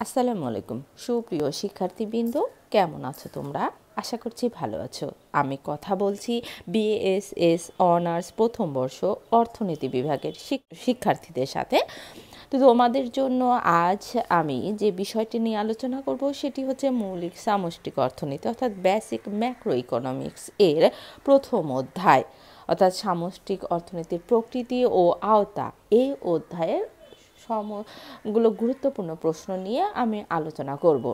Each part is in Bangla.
আসসালামু আলাইকুম সুপ্রিয় শিক্ষার্থীবৃন্দ, কেমন আছো তোমরা? আশা করছি ভালো আছো। আমি কথা বলছি বিএসএস অনার্স প্রথম বর্ষ অর্থনীতি বিভাগের শিক্ষার্থীদের সাথে। তো তোমাদের জন্য আজ আমি যে বিষয়টি নিয়ে আলোচনা করব সেটি হচ্ছে মৌলিক সামষ্টিক অর্থনীতি অর্থাৎ বেসিক ম্যাক্রো ইকোনমিক্স এর প্রথম অধ্যায় অর্থাৎ সামষ্টিক অর্থনীতির প্রকৃতি ও আওতা। এই অধ্যায়ের সমগুলো গুরুত্বপূর্ণ প্রশ্ন নিয়ে আমি আলোচনা করব।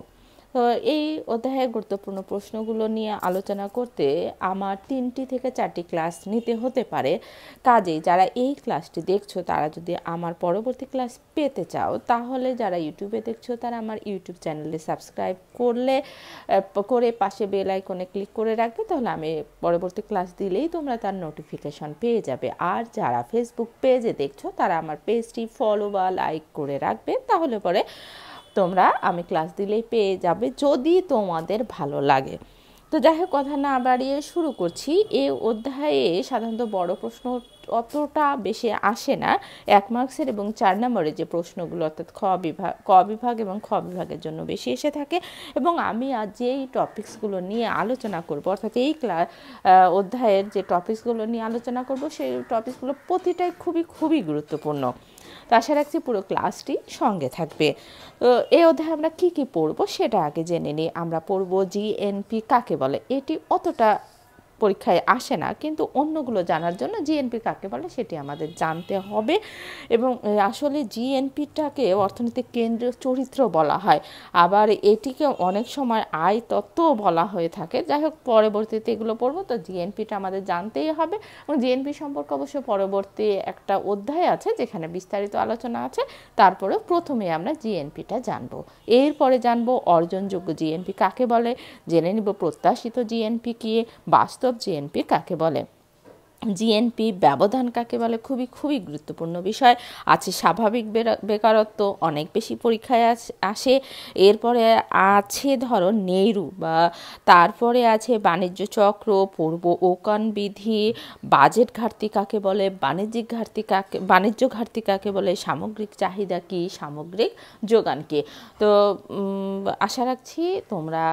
তো এই অধ্যায়ের গুরুত্বপূর্ণ প্রশ্নগুলো নিয়ে আলোচনা করতে আমার 3টি থেকে 4টি ক্লাস নিতে হতে পারে। কাজেই যারা এই ক্লাসটি দেখছো তারা যদি আমার পরবর্তী ক্লাস পেতে চাও, তাহলে যারা ইউটিউবে দেখছো তারা আমার ইউটিউব চ্যানেলে সাবস্ক্রাইব করে পাশে বেল আইকনে ক্লিক করে রাখবে, তাহলে আমি পরবর্তী ক্লাস দিলেই তোমরা তার নোটিফিকেশন পেয়ে যাবে। আর যারা ফেসবুক পেজে দেখছো তারা আমার পেজটি ফলো বা লাইক করে রাখবে, তাহলে পরে তোমরা আমি ক্লাস দিলেই পেয়ে যাবে যদি তোমাদের ভালো লাগে। তো যাই হোক, কথা না বাড়িয়ে শুরু করছি। এই অধ্যায়ে সাধারণত বড় প্রশ্ন অতটা বেশি আসে না। 1 মার্কসের এবং 4 নম্বরের যে প্রশ্নগুলো অর্থাৎ ক বিভাগ এবং খ বিভাগের জন্য বেশি এসে থাকে। এবং আমি আজ যেই টপিকসগুলো নিয়ে আলোচনা করব অর্থাৎ এই অধ্যায়ের যে টপিকসগুলো নিয়ে আলোচনা করব সেই টপিকসগুলো প্রতিটাই খুবই গুরুত্বপূর্ণ। তো আশা রাখছি পুরো ক্লাসটি সঙ্গে থাকবে। তো এই অধ্যায়ে আমরা কি পড়বো সেটা আগে জেনে নিই। আমরা পড়বো জিএনপি কাকে বলে। এটি অতটা পরীক্ষায় আসে না, কিন্তু অন্যগুলো জানার জন্য জিএনপি কাকে বলে সেটি আমাদের জানতে হবে। এবং আসলে জিএনপিটাকে অর্থনৈতিক কেন্দ্রীয় চরিত্র বলা হয়, আবার এটিকে অনেক সময় আয় তত্ত্ব বলা হয়ে থাকে। যাই হোক, পরবর্তীতে এগুলো পড়বো। তো জিএনপিটা আমাদের জানতেই হবে এবং জিএনপি সম্পর্কে অবশ্য পরবর্তী একটা অধ্যায় আছে যেখানে বিস্তারিত আলোচনা আছে। তারপরে প্রথমে আমরা জিএনপিটা জানবো, এরপরে জানবো অর্জনযোগ্য জিএনপি কাকে বলে, জেনে নিব প্রত্যাশিত জিএনপি কি, বাস্তব জিএনপি কাকে বলে, জিএনপি ব্যবধান কাকে বলে, খুবই গুরুত্বপূর্ণ বিষয় আছে। স্বাভাবিক বেকারত্ব অনেক বেশি পরীক্ষায় আসে। এরপরে আছে ধরো নেহরু বা তারপরে আছে বাণিজ্য চক্র, পূর্ব ওকান বিধি, বাজেট ঘাটতি কাকে বলে, বাণিজ্য ঘাটতি কাকে বলে, সামগ্রিক চাহিদা কি, সামগ্রিক যোগান কি। তো আশা রাখছি তোমরা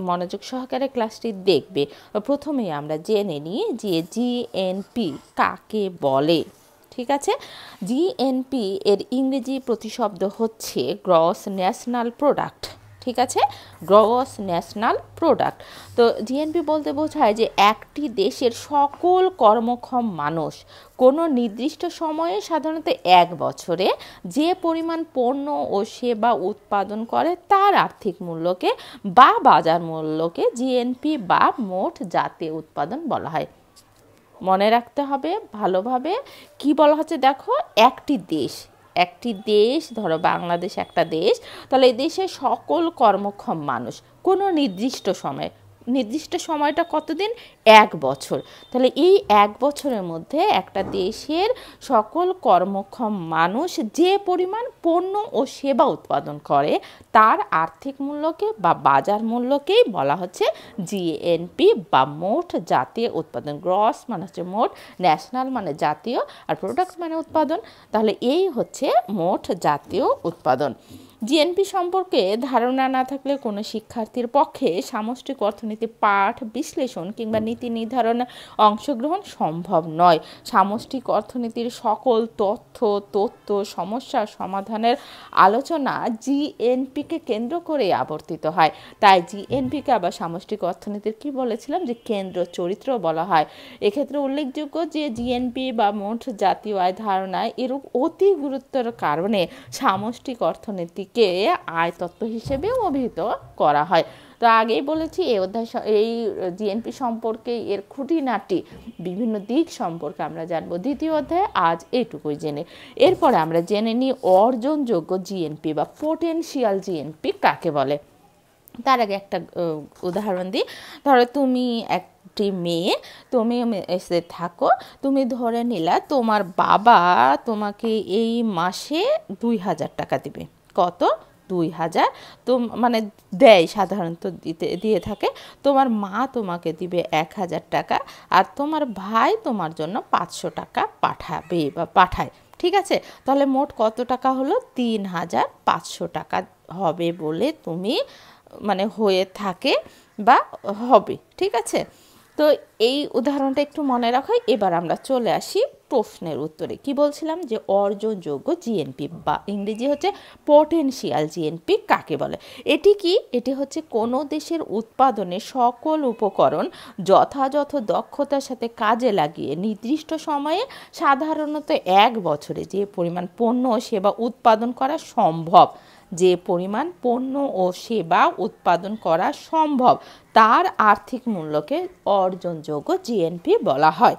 মনোযোগ সহকারে ক্লাসটি দেখবে। প্রথমেই আমরা জেনে নিই যে জিএনপি কাকে বলে। ঠিক আছে, জিএনপি এর ইংরেজি প্রতিশব্দ হচ্ছে গ্রস ন্যাশনাল প্রোডাক্ট। ঠিক আছে, গ্রস ন্যাশনাল প্রোডাক্ট। তো জিএনপি বলতে বোঝায় যে একটি দেশের সকল কর্মক্ষম মানুষ কোনো নির্দিষ্ট সময়ে, সাধারণত 1 বছরে, যে পরিমাণ পণ্য ও সেবা উৎপাদন করে তার আর্থিক মূল্যকে বা বাজার মূল্যকে জিএনপি বা মোট জাতীয় উৎপাদন বলা হয়। মনে রাখতে হবে ভালোভাবে কি বলা হচ্ছে। দেখো, একটি দেশ ধরো বাংলাদেশ একটা দেশ, তাহলে এই দেশে সকল কর্মক্ষম মানুষ কোনো নির্দিষ্ট সময়টা কতদিন? 1 বছর। তাহলে এই 1 বছরের মধ্যে একটা দেশের সকল কর্মক্ষম মানুষ যে পরিমাণ পণ্য ও সেবা উৎপাদন করে তার আর্থিক মূল্যকে বা বাজার মূল্যকেই বলা হচ্ছে জিএনপি বা মোট জাতীয় উৎপাদন। গ্রস মানে হচ্ছে মোট, ন্যাশনাল মানে জাতীয়, আর প্রোডাক্ট মানে উৎপাদন। তাহলে এই হচ্ছে মোট জাতীয় উৎপাদন। জিএনপি সম্পর্কে ধারণা না থাকলে কোনো শিক্ষার্থীর পক্ষে সামষ্টিক অর্থনীতি পাঠ, বিশ্লেষণ কিংবা নীতি নির্ধারণে অংশগ্রহণ সম্ভব নয়। সামষ্টিক অর্থনীতির সকল তথ্য সমস্যার সমাধানের আলোচনা জিএনপিকে কেন্দ্র করে আবর্তিত হয়। তাই জিএনপিকে আবার সামষ্টিক অর্থনীতির কি বলেছিলাম যে কেন্দ্র চরিত্র বলা হয়। এক্ষেত্রে উল্লেখযোগ্য যে জিএনপি বা মোট জাতীয় আয় ধারণা এরূপ অতি গুরুত্বের কারণে সামষ্টিক অর্থনীতি আয় তত্ত্ব হিসেবেও অভিহিত করা হয়। তো আগেই বলেছি এই জিএনপি সম্পর্কে এর খুঁটিনাটি বিভিন্ন দিক সম্পর্কে আমরা জানবো দ্বিতীয় অধ্যায়ে। আজ এইটুকুই জেনে এরপরে আমরা জেনে নিই অর্জনযোগ্য জিএনপি বা পোটেনশিয়াল জিএনপি কাকে বলে। তার আগে একটা উদাহরণ দিই। ধরো তুমি একটি মেয়ে, তুমি এসে থাকো, তুমি ধরে নিলা তোমার বাবা তোমাকে এই মাসে 2000 টাকা দিবে। কত? 2000। তো মানে দেয়, সাধারণত দিয়ে থাকে। তোমার মা তোমাকে দিবে 1000 টাকা, আর তোমার ভাই তোমার জন্য 500 টাকা পাঠাবে বা পাঠায়। ঠিক আছে, তাহলে মোট কত টাকা হলো? ৩,৫০০ টাকা হবে বলে তুমি মানে হয়ে থাকে বা হবে। ঠিক আছে, তো এই উদাহরণটা একটু মনে রাখো। এবার আমরা চলে আসি প্রশ্নের উত্তরে। কি বলছিলাম? যে অর্জনযোগ্য জিএনপি বা ইংরেজি হচ্ছে পোটেনশিয়াল জিএনপি কাকে বলে? এটি কি? এটি হচ্ছে কোনো দেশের উৎপাদনে সকল উপকরণ যথাযথ দক্ষতার সাথে কাজে লাগিয়ে নির্দিষ্ট সময়ে, সাধারণত 1 বছরে যে পরিমাণ পণ্য ও সেবা উৎপাদন করা সম্ভব, যে পরিমাণ পণ্য ও সেবা উৎপাদন করা সম্ভব তার আর্থিক মূল্যকে অর্জনযোগ্য জিএনপি বলা হয়।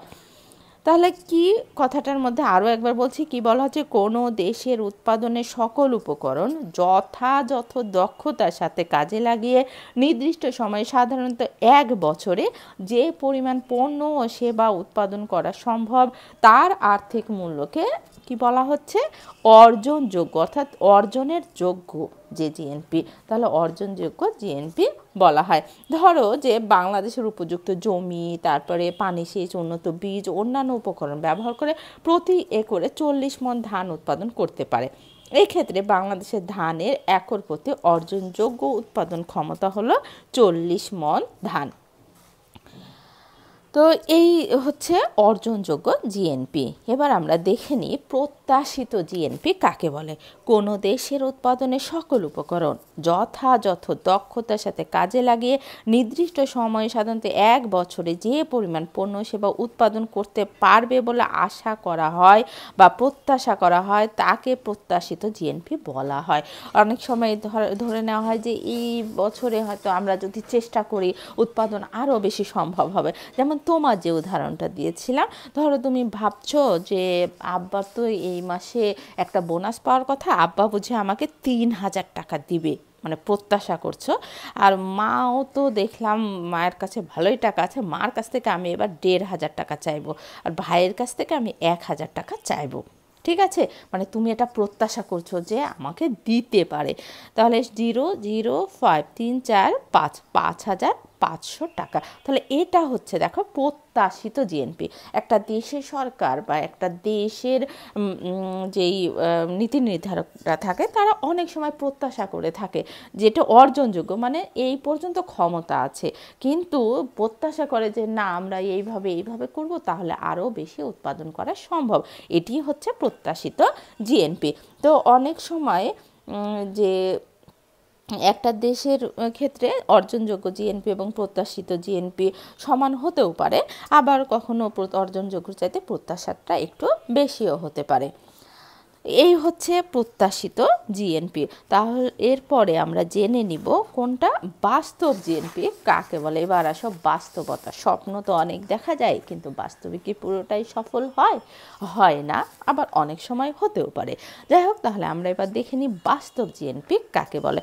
তাহলে কি কথাটার মধ্যে আরও একবার বলছি, কি বলা হচ্ছে? কোনো দেশের উৎপাদনের সকল উপকরণ যথাযথ দক্ষতার সাথে কাজে লাগিয়ে নির্দিষ্ট সময়ে, সাধারণত 1 বছরে যে পরিমাণ পণ্য ও সেবা উৎপাদন করা সম্ভব তার আর্থিক মূল্যকে কি বলা হচ্ছে? অর্জনযোগ্য, অর্থাৎ অর্জনের যোগ্য যে জিএনপি, তাহলে অর্জনযোগ্য জিএনপি বলা হয়। ধরো যে বাংলাদেশের উপযুক্ত জমি, তারপরে পানি সেচ, উন্নত বীজ, অন্যান্য উপকরণ ব্যবহার করে প্রতি একরে 40 মণ ধান উৎপাদন করতে পারে। এই ক্ষেত্রে বাংলাদেশের ধানের একর প্রতি অর্জনযোগ্য উৎপাদন ক্ষমতা হলো 40 মণ ধান। তো এই হচ্ছে অর্জনযোগ্য জিএনপি। এবার আমরা দেখে নিই প্রত্যাশিত জিএনপি কাকে বলে। কোনো দেশের উৎপাদনে সকল উপকরণ যথাযথ দক্ষতার সাথে কাজে লাগিয়ে নির্দিষ্ট সময়ে, সাধারণত 1 বছরে যে পরিমাণ পণ্য সেবা উৎপাদন করতে পারবে বলে আশা করা হয় বা প্রত্যাশা করা হয় তাকে প্রত্যাশিত জিএনপি বলা হয়। অনেক সময় ধরে নেওয়া হয় যে এই বছরে হয়তো আমরা যদি চেষ্টা করি উৎপাদন আরও বেশি সম্ভব হবে। যেমন তোমার যে উদাহরণটা দিয়েছিলাম, ধরো তুমি ভাবছো যে আব্বা তো এই মাসে একটা বোনাস পাওয়ার কথা, আব্বা বুঝে আমাকে 3,000 টাকা দিবে, মানে প্রত্যাশা করছো। আর মাও তো দেখলাম মায়ের কাছে ভালোই টাকা আছে, মার কাছ থেকে আমি এবার 1,500 টাকা চাইবো, আর ভাইয়ের কাছ থেকে আমি 1,000 টাকা চাইবো। ঠিক আছে, মানে তুমি এটা প্রত্যাশা করছো যে আমাকে দিতে পারে। তাহলে 0 0 5 3 4 5 5,500 টাকা। তাহলে এটা হচ্ছে দেখো প্রত্যাশিত জিএনপি। একটা দেশের সরকার বা একটা দেশের যেই নীতি নির্ধারকরা থাকে তারা অনেক সময় প্রত্যাশা করে থাকে যেটা অর্জনযোগ্য, মানে এই পর্যন্ত ক্ষমতা আছে, কিন্তু প্রত্যাশা করে যে না আমরা এইভাবে করব তাহলে আরও বেশি উৎপাদন করা সম্ভব। এটি হচ্ছে প্রত্যাশিত জিএনপি। তো অনেক সময় যে একটা দেশের ক্ষেত্রে অর্জনযোগ্য জিএনপি এবং প্রত্যাশিত জিএনপি সমান হতেও পারে, আবার কখনো অর্জনযোগ্য চাইতে প্রত্যাশাটা একটু বেশিও হতে পারে। এই হচ্ছে প্রত্যাশিত জিএনপি। তাহলে এরপরে আমরা জেনে নিব কোনটা বাস্তব জিএনপি কাকে বলে। এবার আসো বাস্তবতা। স্বপ্ন তো অনেক দেখা যায়, কিন্তু বাস্তবে কি পুরোটাই সফল হয় না, আবার অনেক সময় হতেও পারে। যাই হোক, তাহলে আমরা এবার দেখে নিই বাস্তব জিএনপি কাকে বলে।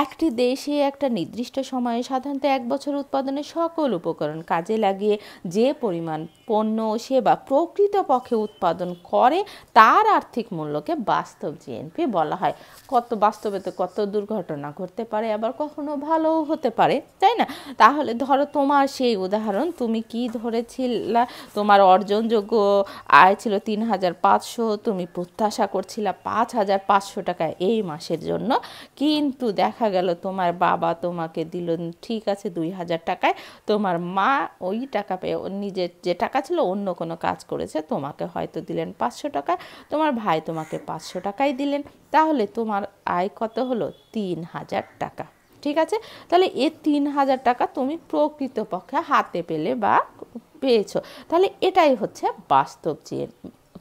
একটি দেশে একটা নির্দিষ্ট সময়ে, সাধারণত 1 বছর উৎপাদনের সকল উপকরণ কাজে লাগিয়ে যে পরিমাণ পণ্য সেবা প্রকৃতপক্ষে উৎপাদন করে তার আর্থিক মূল্যকে বাস্তব জিএনপি বলা হয়। বাস্তবে তো কত দুর্ঘটনা ঘটতে পারে, আবার কখনো ভালোও হতে পারে, তাই না? তাহলে ধরো তোমার সেই উদাহরণ, তুমি কি ধরেছিলা? তোমার অর্জনযোগ্য আয় ছিল 3,500, তুমি প্রত্যাশা করছিলা 5,500 টাকা এই মাসের জন্য, কিন্তু দেখা গেল তোমার বাবা তোমাকে দিল ঠিক আছে 2,000 টাকায়, তোমার মা ওই টাকা পেয়ে নিজের যে টাকা ছিল অন্য কোনো কাজ করেছে, তোমাকে হয়তো দিলেন 500 টাকা, তোমার ভাই তোমাকে 500 টাকাই দিলেন, তাহলে তোমার আয় কত হলো? 3,000 টাকা। ঠিক আছে, তাহলে এই 3,000 টাকা তুমি প্রকৃতপক্ষে হাতে পেলে বা পেয়েছো। তাহলে এটাই হচ্ছে বাস্তব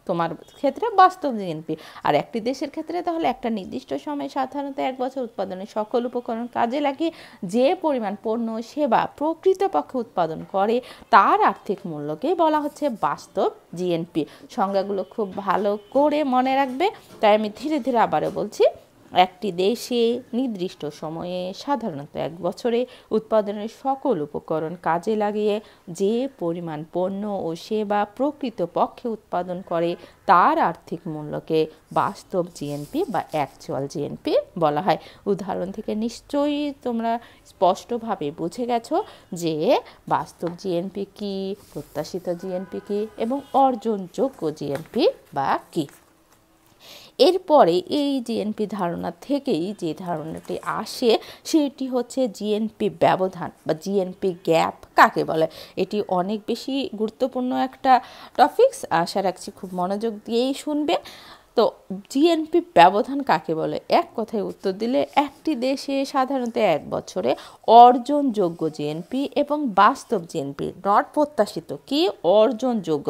তোমার ক্ষেত্রে বাস্তব জিএনপি। আর একটি দেশের ক্ষেত্রে তাহলে একটা নির্দিষ্ট সময়ে, সাধারণত 1 বছর উৎপাদনের সকল উপকরণ কাজে লাগিয়ে যে পরিমাণ পণ্য সেবা প্রকৃতপক্ষে উৎপাদন করে তার আর্থিক মূল্যকেই বলা হচ্ছে বাস্তব জিএনপি। সংজ্ঞাগুলো খুব ভালো করে মনে রাখবে। তাই আমি ধীরে ধীরে আবারও বলছি। একটি দেশে নির্দিষ্ট সময়ে, সাধারণত 1 বছরে উৎপাদনের সকল উপকরণ কাজে লাগিয়ে যে পরিমাণ পণ্য ও সেবা প্রকৃতপক্ষে উৎপাদন করে তার আর্থিক মূল্যকে বাস্তব জিএনপি বা অ্যাকচুয়াল জিএনপি বলা হয়। উদাহরণ থেকে নিশ্চয়ই তোমরা স্পষ্টভাবে বুঝে গেছো যে বাস্তব জিএনপি কী, প্রত্যাশিত জিএনপি কী এবং অর্জনযোগ্য জিএনপি বা কী। এরপরে এই জিএনপি ধারণা থেকেই যে ধারণাটি আসে সেটি হচ্ছে জিএনপি ব্যবধান বা জিএনপি গ্যাপ কাকে বলে। এটি অনেক বেশি গুরুত্বপূর্ণ একটা টপিকস, আশা রাখছি খুব মনোযোগ দিয়েই শুনবে। তো জিএনপি ব্যবধান কাকে বলে? এক কথায় উত্তর দিলে একটি দেশে সাধারণত এক বছরে অর্জনযোগ্য জিএনপি এবং বাস্তব জিএনপি, নট প্রত্যাশিত, কি অর্জনযোগ্য,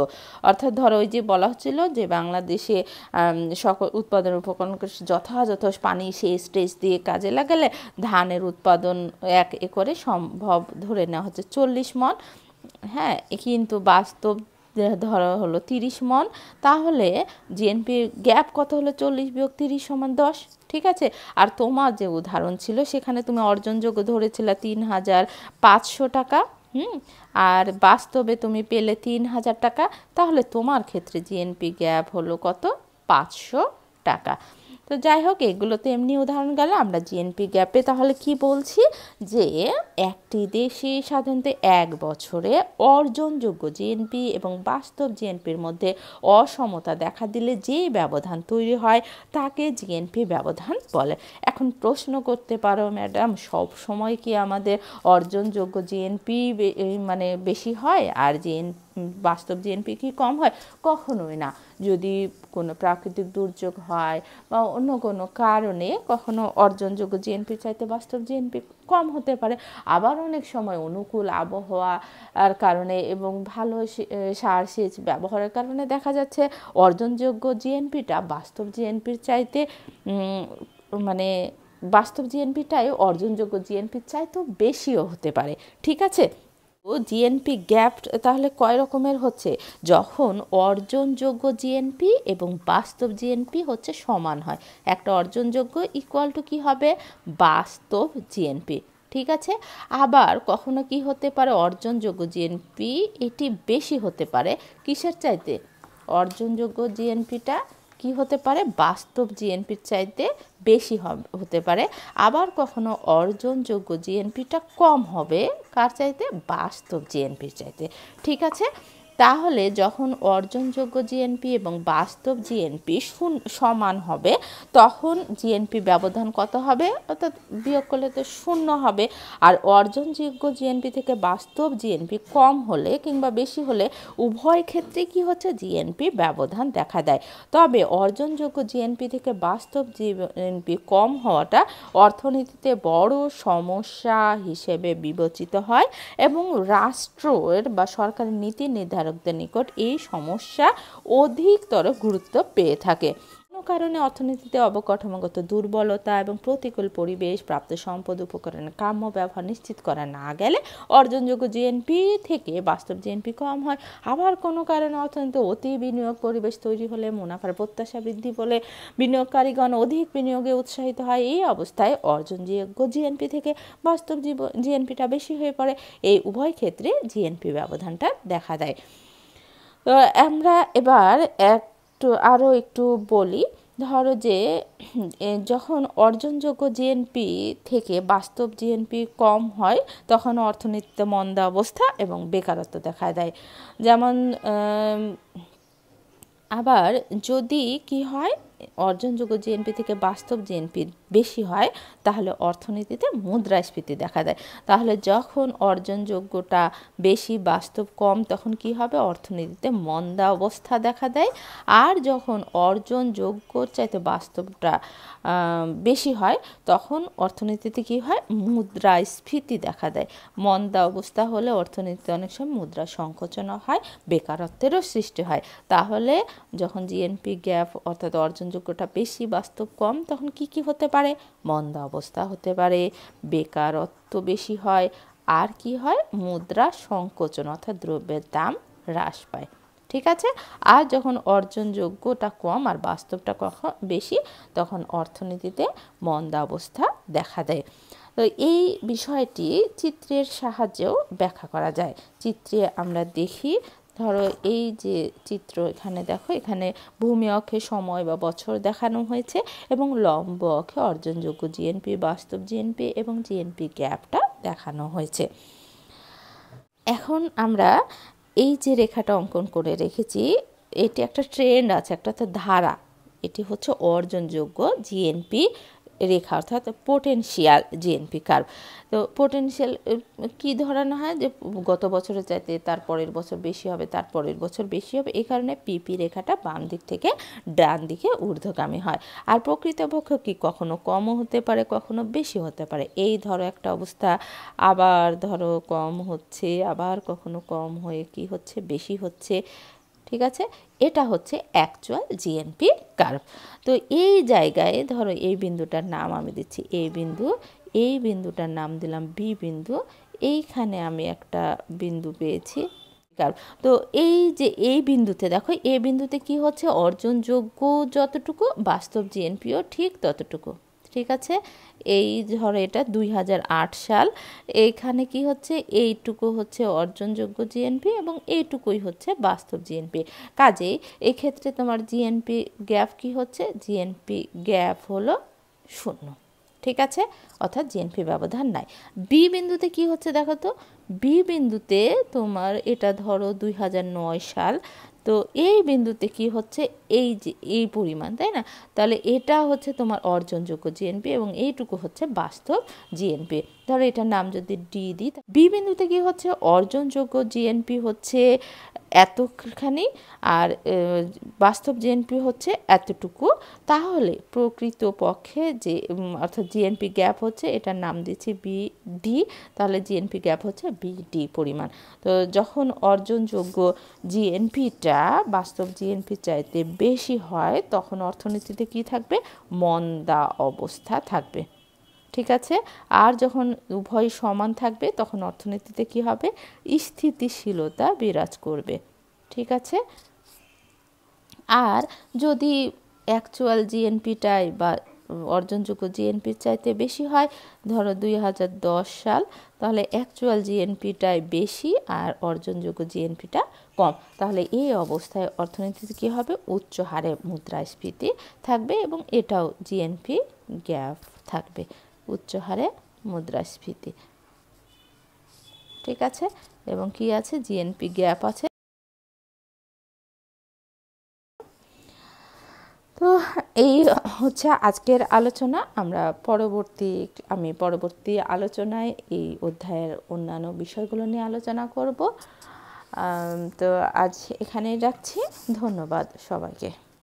অর্থাৎ ধরো ওই যে বলা হচ্ছিল যে বাংলাদেশে সকল উৎপাদন উপকরণ যথাযথ পানি সেচ টেচ দিয়ে কাজে লাগালে ধানের উৎপাদন 1 একরে সম্ভব ধরে নেওয়া হচ্ছে 40 মণ। হ্যাঁ, কিন্তু বাস্তব ধরা হলো 30 মণ, তাহলে জিএনপির গ্যাপ কত হলো? 40 বিয়োগ 30 সমান 10। ঠিক আছে। আর তোমার যে উদাহরণ ছিল সেখানে তুমি অর্জনযোগ্য ধরেছিলে 3,500 টাকা, আর বাস্তবে তুমি পেলে 3,000 টাকা, তাহলে তোমার ক্ষেত্রে জিএনপি গ্যাপ হলো কত? 500 টাকা। তো যাই হোক, এগুলো তো এমনি উদাহরণ গেল। আমরা জিএনপি গ্যাপে তাহলে কি বলছি, যে একটি দেশে সাধারণত এক বছরে অর্জনযোগ্য জিএনপি এবং বাস্তব জিএনপির মধ্যে অসমতা দেখা দিলে যে ব্যবধান তৈরি হয় তাকে জিএনপি ব্যবধান বলে। এখন প্রশ্ন করতে পারো, ম্যাডাম সব সময় কি আমাদের অর্জনযোগ্য জিএনপি মানে বেশি হয় আর বাস্তব জিএনপি কি কম হয়? কখনোই না। যদি কোনো প্রাকৃতিক দুর্যোগ হয় বা অন্য কোনো কারণে কখনো অর্জনযোগ্য জিএনপি চাইতে বাস্তব জিএনপি কম হতে পারে। আবার অনেক সময় অনুকূল আবহাওয়ার কারণে এবং ভালো সার সেচ ব্যবহারের কারণে দেখা যাচ্ছে অর্জনযোগ্য জিএনপিটা বাস্তব জিএনপির চাইতে মানে বাস্তব জিএনপিটাই অর্জনযোগ্য জিএনপির চাইতেও বেশিও হতে পারে। ঠিক আছে। জিএনপি গ্যাপ তাহলে কয় রকমের হচ্ছে? যখন অর্জনযোগ্য জিএনপি এবং বাস্তব জিএনপি হচ্ছে সমান হয়। একটা অর্জনযোগ্য ইকুয়াল টু কি হবে? বাস্তব জিএনপি। ঠিক আছে। আবার কখনো কি হতে পারে? অর্জনযোগ্য জিএনপি এটি বেশি হতে পারে কিসের চাইতে? অর্জনযোগ্য জিএনপিটা কি হতে পারে? বাস্তব জিএনপির চাইতে বেশি হতে পারে। আবার কখনো অর্জনযোগ্য জিএনপিটা কম হবে কার চাইতে? বাস্তব জিএনপির চাইতে। ঠিক আছে। তাহলে যখন অর্জনযোগ্য জিএনপি এবং বাস্তব জিএনপি সমান হবে তখন জিএনপি ব্যবধান কত হবে? অর্থাৎ বিয়োগ করলে তো 0 হবে। আর অর্জনযোগ্য জিএনপি থেকে বাস্তব জিএনপি কম হলে কিংবা বেশি হলে উভয় ক্ষেত্রে কি হচ্ছে? জিএনপি ব্যবধান দেখা দেয়। তবে অর্জনযোগ্য জিএনপি থেকে বাস্তব জিএনপি কম হওয়াটা অর্থনীতিতে বড় সমস্যা হিসেবে বিবেচিত হয় এবং রাষ্ট্রের বা সরকারের নীতি নির্ধারকদের নিকট এই সমস্যা অধিকতর গুরুত্ব পেয়ে থাকে। কারণে অর্থনীতিতে অবকাঠামোগত দুর্বলতা এবং প্রতিকূল পরিবেশ, প্রাপ্ত সম্পদ উপকরণের কাম্য ব্যবহার নিশ্চিত করা না গেলে অর্জনযোগ্য জিএনপি থেকে বাস্তব জিএনপি কম হয়। আবার কোনো কারণে অর্থনীতিতে অতি বিনিয়োগ পরিবেশ তৈরি হলে মুনাফার প্রত্যাশা বৃদ্ধি পেলে বিনিয়োগকারীগণ অধিক বিনিয়োগে উৎসাহিত হয়। এই অবস্থায় অর্জনযোগ্য জিএনপি থেকে বাস্তব জিএনপিটা বেশি হয়ে পড়ে। এই উভয় ক্ষেত্রে জিএনপি ব্যবধানটা দেখা দেয়। তো আমরা এবার আরও একটু বলি। ধরো যে যখন অর্জনযোগ্য জিএনপি থেকে বাস্তব জিএনপি কম হয় তখন অর্থনীতিতে মন্দা অবস্থা এবং বেকারত্ব দেখা দেয়। যেমন আবার যদি কি হয়, অর্জনযোগ্য জিএনপি থেকে বাস্তব জিএনপি বেশি হয় তাহলে অর্থনীতিতে মুদ্রাস্ফীতি দেখা দেয়। তাহলে যখন অর্জনযোগ্যটা বেশি বাস্তব কম তখন কি হবে? অর্থনীতিতে মন্দা অবস্থা দেখা দেয়। আর যখন অর্জনযোগ্যর চাইতে বাস্তবটা বেশি হয় তখন অর্থনীতিতে কি হয়? মুদ্রাস্ফীতি দেখা দেয়। মন্দা অবস্থা হলে অর্থনীতিতে অনেক সময় মুদ্রা সংকোচন হয়, বেকারত্বেরও সৃষ্টি হয়। তাহলে যখন জিএনপি গ্যাপ অর্থাৎ অর্জনযোগ্যটা বেশি বাস্তব কম তখন কি হতে পারে? মন্দা অবস্থা হতে পারে, বেকারত্ব বেশি হয়, আর কি হয়? মুদ্রা সংকোচন অর্থাৎ দ্রব্যের দাম হ্রাস পায়। ঠিক আছে। আর যখন অর্জনযোগ্যটা কম আর বাস্তবটা বেশি তখন অর্থনীতিতে মন্দা অবস্থা দেখা দেয়। তো এই বিষয়টি চিত্রের সাহায্যেও ব্যাখ্যা করা যায়। চিত্রে আমরা দেখি, ধরো এই যে চিত্র এখানে দেখো, এখানে ভূমি অক্ষে সময় বা বছর দেখানো হয়েছে এবং লম্ব অক্ষে অর্জনযোগ্য জিএনপি, বাস্তব জিএনপি এবং জিএনপি গ্যাপটা দেখানো হয়েছে। এখন আমরা এই যে রেখাটা অঙ্কন করে রেখেছি এটি একটা ট্রেন্ড আছে, একটা তো ধারা, এটি হচ্ছে অর্জনযোগ্য জিএনপি রেখা, অর্থাৎ পোটেনশিয়াল জিএনপি কার্ভ। তো পোটেনশিয়াল কি ধরানো হয়, যে গত বছরের চাইতে তার পরের বছর বেশি হবে, তার পরের বছর বেশি হবে, এই কারণে পিপি রেখাটা বাম দিক থেকে ডান দিকে ঊর্ধ্বগামী হয়। আর প্রকৃতপক্ষে কি কখনো কমও হতে পারে, কখনো বেশি হতে পারে। এই ধরো একটা অবস্থা, আবার ধরো কম হচ্ছে, আবার কখনো কম হয়ে কি হচ্ছে, বেশি হচ্ছে। ঠিক আছে, এটা হচ্ছে অ্যাকচুয়াল জিএনপি কার্ভ। তো এই জায়গায় ধরো এই বিন্দুটার নাম আমি দিচ্ছি এ বিন্দু, এই বিন্দুটার নাম দিলাম বি বিন্দু, এইখানে আমি একটা বিন্দু পেয়েছি কার্ভ। তো এই যে এই বিন্দুতে দেখো, এই বিন্দুতে কি হচ্ছে, অর্জনযোগ্য যতটুকু বাস্তব জিএনপিও ঠিক ততটুকু। ঠিক আছে, এই ধরো এটা 2008 সাল, এইখানে কি হচ্ছে, এইটুকু হচ্ছে অর্জনযোগ্য জিএনপি এবং এইটুকুই হচ্ছে বাস্তব জিএনপি। কাজেই এক্ষেত্রে তোমার জিএনপি গ্যাপ কি হচ্ছে, জিএনপি গ্যাপ হলো 0। ঠিক আছে, অর্থাৎ জিএনপি ব্যবধান নাই। বি বিন্দুতে কি হচ্ছে দেখো তো, বি বিন্দুতে তোমার এটা ধরো 2009 সাল, তো এই বিন্দুতে কি হচ্ছে, এই যে এই পরিমাণ, তাই না? তাহলে এটা হচ্ছে তোমার অর্জনযোগ্য জিএনপি এবং এইটুকু হচ্ছে বাস্তব জিএনপি। ধরো এটার নাম যদি ডি দিই, বি বিন্দুতে কি হচ্ছে, অর্জনযোগ্য জিএনপি হচ্ছে এতখানি আর বাস্তব জিএনপি হচ্ছে এতটুকু। তাহলে প্রকৃতপক্ষে যে অর্থাৎ জিএনপি গ্যাপ হচ্ছে, এটার নাম দিচ্ছি বি ডি, তাহলে জিএনপি গ্যাপ হচ্ছে বিডি পরিমাণ। তো যখন অর্জনযোগ্য জিএনপিটা বাস্তব জিএনপি চাইতে বেশি হয়, তখন অর্থনীতিতে কি থাকবে, মন্দা অবস্থা থাকবে। ঠিক আছে, আর যখন উভয় সমান থাকবে, তখন অর্থনীতিতে কি হবে, স্থিতিশীলতা বিরাজ করবে। ঠিক আছে, আর যদি অ্যাকচুয়াল জিএনপিটাই বা অর্জনযোগ্য জিএনপির চাইতে বেশি হয়, ধরো 2010 সাল, তাহলে অ্যাকচুয়াল জিএনপিটাই বেশি আর অর্জনযোগ্য জিএনপিটা কম। তাহলে এই অবস্থায় অর্থনীতিতে কী হবে, উচ্চ হারে মুদ্রাস্ফীতি থাকবে এবং এটাও জিএনপি গ্যাপ থাকবে, উচ্চ হারে মুদ্রাস্ফীতি। ঠিক আছে, এবং কি আছে, জিএনপি গ্যাপ আছে। তো এই হচ্ছে আজকের আলোচনা। আমি পরবর্তী আলোচনায় এই অধ্যায়ের অন্যান্য বিষয়গুলো নিয়ে আলোচনা করব। তো আজ এখানেই রাখছি। ধন্যবাদ সবাইকে।